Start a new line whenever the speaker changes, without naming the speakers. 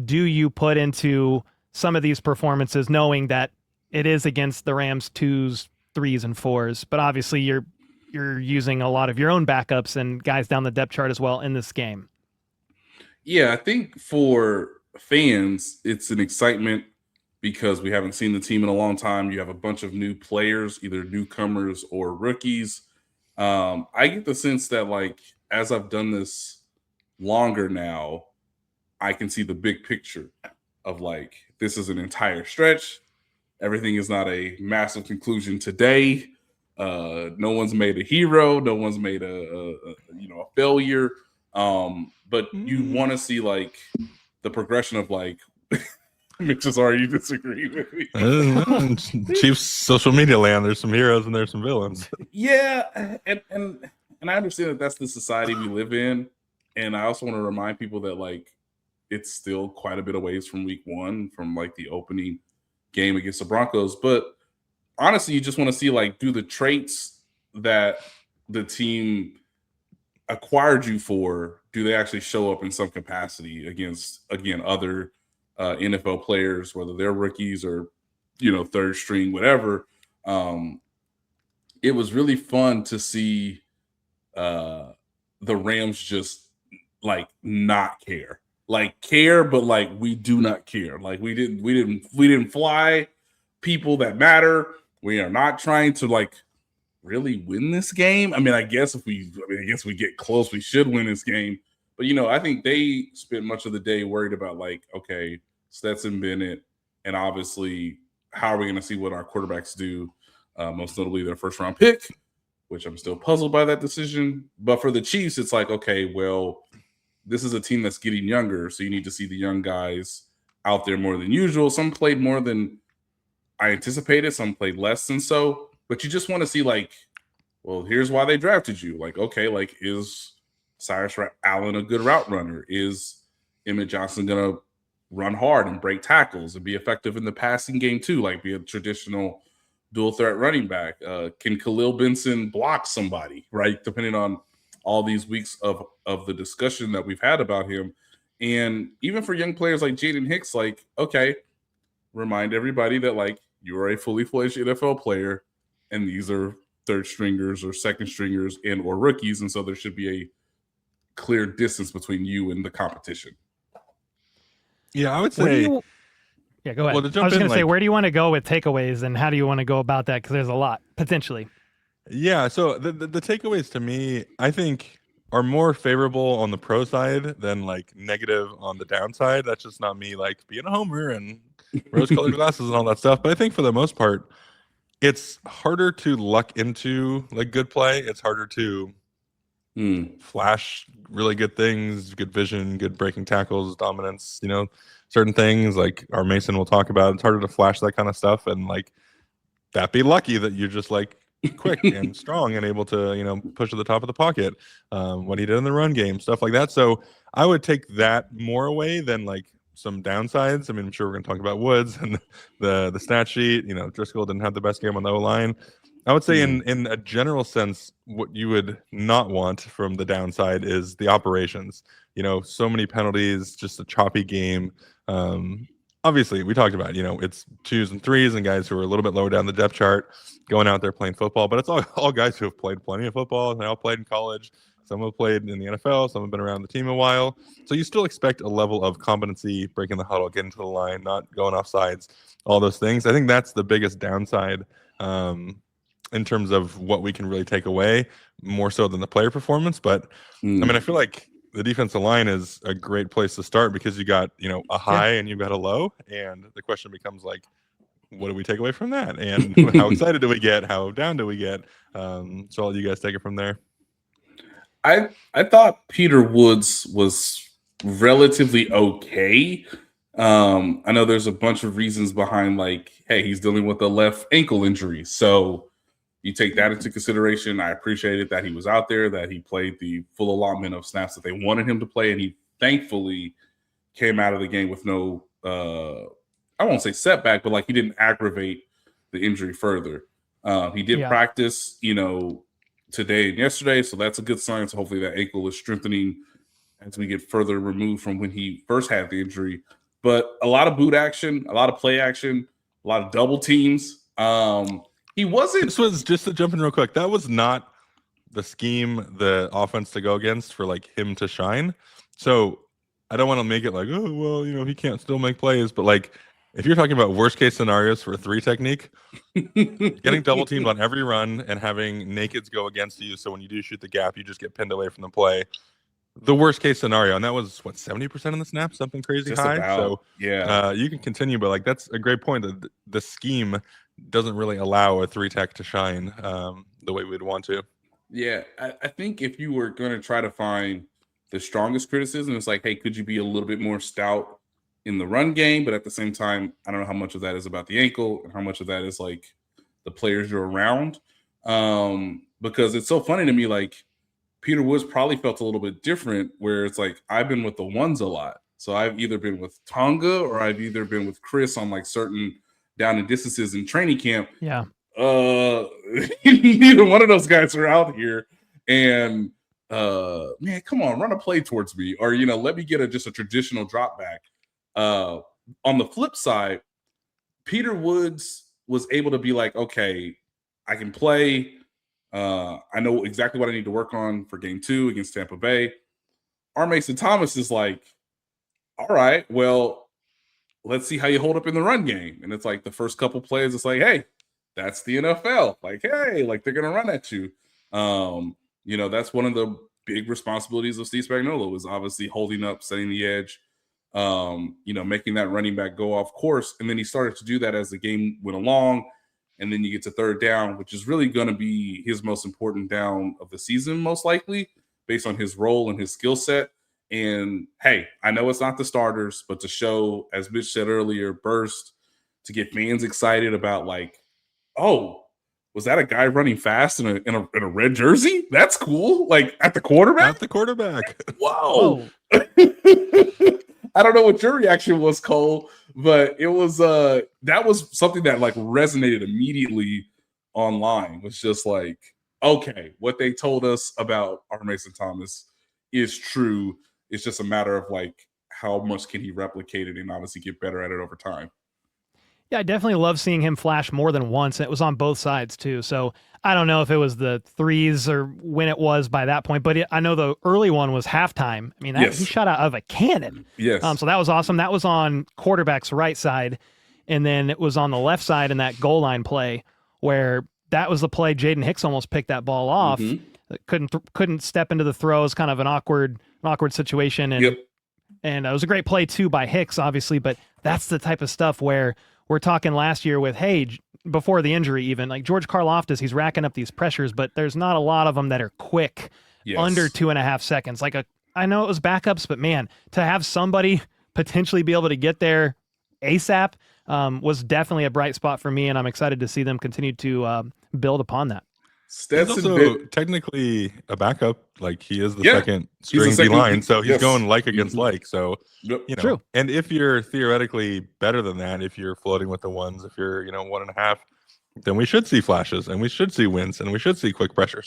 do you put into some of these performances, knowing that it is against the Rams 2s, 3s, and 4s, but obviously you're using a lot of your own backups and guys down the depth chart as well in this game.
Yeah, I think for fans, it's an excitement because we haven't seen the team in a long time. You have a bunch of new players, either newcomers or rookies. I get the sense that, like, as I've done this longer now, I can see the big picture of, like, this is an entire stretch. Everything is not a massive conclusion today. No one's made a hero. No one's made a failure. But you want to see, like, the progression of, like, Mitch is already disagreeing with me.
Chiefs social media land. There's some heroes and there's some villains.
Yeah, and I understand that that's the society we live in, and I also want to remind people that, like, it's still quite a bit of ways from week one, from, like, the opening game against the Broncos. But honestly, you just want to see, like, do the traits that the team acquired you for, do they actually show up in some capacity against, again, other NFL players, whether they're rookies or, third string, whatever. It was really fun to see the Rams just, like, not care. Like, care, but, like, we do not care. Like, we didn't fly people that matter. We are not trying to, like, really win this game. I mean, I guess we get close, we should win this game. But, I think they spent much of the day worried about, like, okay, Stetson Bennett, and obviously, how are we going to see what our quarterbacks do? Most notably their first round pick, which I'm still puzzled by that decision. But for the Chiefs, it's like, okay, well, this is a team that's getting younger, so you need to see the young guys out there more than usual. Some played more than I anticipated. Some played less than so. But you just want to see, like, well, here's why they drafted you. Like, okay, like, is Cyrus Allen a good route runner? Is Emmett Johnson going to run hard and break tackles and be effective in the passing game too, like be a traditional dual threat running back? Can Khalil Benson block somebody, right? Depending on all these weeks of the discussion that we've had about him. And even for young players like Jaden Hicks, like, okay, remind everybody that, like, you are a fully fledged NFL player and these are third stringers or second stringers and or rookies. And so there should be a clear distance between you and the competition.
Yeah, I would say.
Yeah, go ahead.
Well,
I was going to say, where do you want to go with takeaways, and how do you want to go about that? Because there's a lot, potentially.
Yeah, so the takeaways to me, I think, are more favorable on the pro side than, like, negative on the downside. That's just not me, like, being a homer and rose-colored glasses and all that stuff. But I think for the most part, it's harder to luck into, like, good play. It's harder to flash really good things, good vision, good breaking tackles, dominance, certain things like our Mason will talk about. It's harder to flash that kind of stuff and, like, that be lucky that you're just, like, quick and strong and able to, push to the top of the pocket. What he did in the run game, stuff like that. So I would take that more away than, like, some downsides. I mean, I'm sure we're going to talk about Woods and the stat sheet. Driscoll didn't have the best game on the O-line. I would say in a general sense, what you would not want from the downside is the operations. So many penalties, just a choppy game. Obviously, we talked about, it's 2s and 3s and guys who are a little bit lower down the depth chart going out there playing football. But it's all guys who have played plenty of football and they all played in college. Some have played in the NFL. Some have been around the team a while. So you still expect a level of competency, breaking the huddle, getting to the line, not going off sides, all those things. I think that's the biggest downside in terms of what we can really take away, more so than the player performance. But I mean, I feel like the defensive line is a great place to start because you got, a high and you've got a low. And the question becomes, like, what do we take away from that? And how excited do we get? How down do we get? So I'll let you guys take it from there.
I thought Peter Woods was relatively okay. I know there's a bunch of reasons behind, like, hey, he's dealing with a left ankle injury. So you take that into consideration. I appreciated that he was out there, that he played the full allotment of snaps that they wanted him to play. And he thankfully came out of the game with no, I won't say setback, but, like, he didn't aggravate the injury further. He did practice, today and yesterday. So that's a good sign. So hopefully that ankle is strengthening as we get further removed from when he first had the injury. but a lot of boot action, a lot of play action, a lot of double teams. He wasn't.
This was just to jump in real quick. That was not the scheme, the offense to go against for like him to shine. So I don't want to make it like, oh, well, he can't still make plays. But like, if you're talking about worst case scenarios for a 3 technique, getting double teamed on every run and having nakeds go against you. So when you do shoot the gap, you just get pinned away from the play. The worst case scenario, and that was what 70% of the snaps, something crazy
Just
high.
about,
so
yeah,
you can continue, but like that's a great point that the scheme doesn't really allow a 3 tech to shine the way we'd want to.
Yeah, I think if you were going to try to find the strongest criticism, it's like, hey, could you be a little bit more stout in the run game? But at the same time, I don't know how much of that is about the ankle and how much of that is like the players you're around. Because it's so funny to me, like Peter Woods probably felt a little bit different, where it's like I've been with the ones a lot. So I've either been with Tonga or I've either been with Chris on like certain down and distances in training camp.
Yeah.
Neither one of those guys are out here. And man, come on, run a play towards me, or let me get just a traditional drop back. On the flip side, Peter Woods was able to be like, okay, I can play. I know exactly what I need to work on for game 2 against Tampa Bay. R. Mason Thomas is like, all right, well, let's see how you hold up in the run game. And it's like the first couple plays, it's like, hey, that's the NFL. Like, hey, like they're gonna run at you. That's one of the big responsibilities of Steve Spagnuolo is obviously holding up, setting the edge, making that running back go off course. And then he started to do that as the game went along. And then you get to third down, which is really going to be his most important down of the season, most likely, based on his role and his skill set. And hey, I know it's not the starters, but to show, as Mitch said earlier, burst, to get fans excited about like, oh, was that a guy running fast in a red jersey? That's cool. Like at the quarterback?
At the quarterback.
Wow. I don't know what your reaction was, Cole, but it was that was something that like resonated immediately online. It was just like, okay, what they told us about R. Mason Thomas is true. It's just a matter of like how much can he replicate it and obviously get better at it over time.
Yeah, I definitely love seeing him flash more than once. It was on both sides too. So I don't know if it was the threes or when it was by that point, but I know the early one was halftime. I mean, he shot out of a cannon.
Yes.
So that was awesome. That was on quarterback's right side. And then it was on the left side in that goal line play where that was the play Jaden Hicks almost picked that ball off. Mm-hmm. Couldn't step into the throws, kind of an awkward situation. And, and it was a great play too by Hicks, obviously, but that's the type of stuff where we're talking last year with, hey, before the injury even, like George Karlaftis, he's racking up these pressures, but there's not a lot of them that are quick, under 2.5 seconds. Like I know it was backups, but man, to have somebody potentially be able to get there ASAP was definitely a bright spot for me, and I'm excited to see them continue to build upon that.
He's also technically a backup. Like he is the second string D-line, so he's going like against like. So
True.
And if you're theoretically better than that, if you're floating with the ones, if you're 1.5, then we should see flashes and we should see wins and we should see quick pressure.